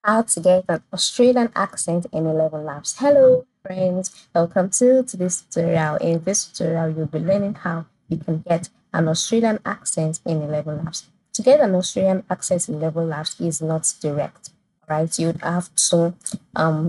How to get an Australian accent in 11 Labs. Hello, friends. Welcome to today's tutorial. In this tutorial, you'll be learning how you can get an Australian accent in 11 Labs. To get an Australian accent in 11 Labs is not direct. Right, you'd have to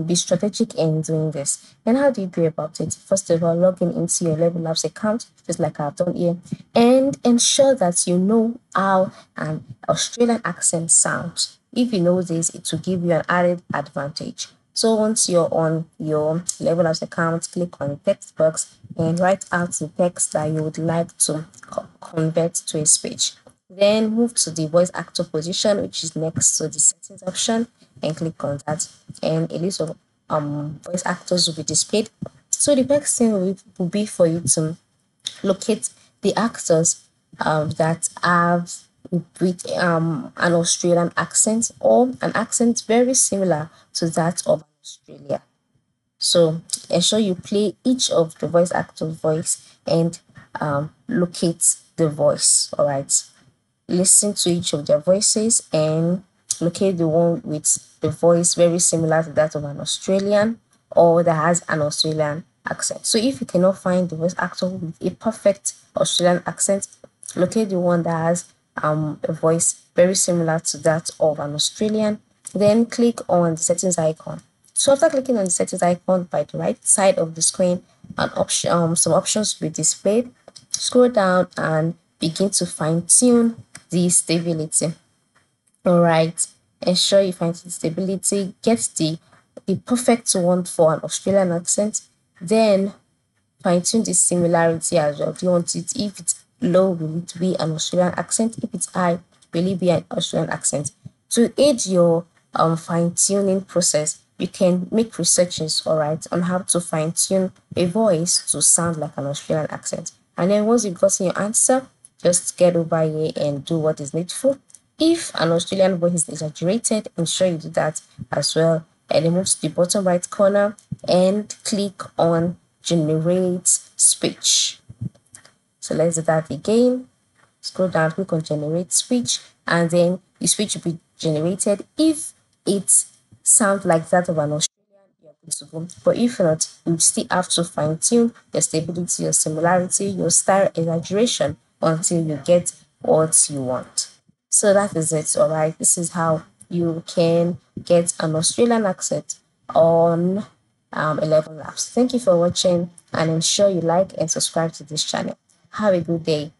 be strategic in doing this. And how do you go about it? First of all, log in into your Level Labs account, just like I've done here, and ensure that you know how an Australian accent sounds. If you know this, it will give you an added advantage. So once you're on your Level Labs account, click on the text box and write out the text that you would like to convert to a speech. Then move to the voice actor position, which is next to the settings option, and click on that. And a list of voice actors will be displayed. So the next thing will be for you to locate the actors that have with an Australian accent or an accent very similar to that of Australia. So ensure you play each of the voice actor's voice and locate the voice. All right. Listen to each of their voices and locate the one with the voice very similar to that of an Australian or that has an Australian accent. So if you cannot find the voice actor with a perfect Australian accent, locate the one that has a voice very similar to that of an Australian. Then click on the settings icon. So after clicking on the settings icon by the right side of the screen, some options will be displayed. Scroll down and begin to fine tune the stability. All right, ensure you find the stability, get the perfect one for an Australian accent, then fine tune the similarity as well. Do you want it, if it's low, will it be an Australian accent? If it's high, will it be an Australian accent? To aid your fine tuning process, you can make researches, all right, on how to fine tune a voice to sound like an Australian accent. And then once you've gotten your answer, just get over here and do what is needful. If an Australian voice is exaggerated, ensure you do that as well. And then move to the bottom right corner and click on generate speech. So let's do that again. Scroll down, click on generate speech, and then the speech will be generated. If it sounds like that of an Australian, you're good to go. But if not, you still have to fine tune your stability, your similarity, your style exaggeration until you get what you want. So that is it, all right? This is how you can get an Australian accent on 11 Labs. Thank you for watching and ensure you like and subscribe to this channel. Have a good day.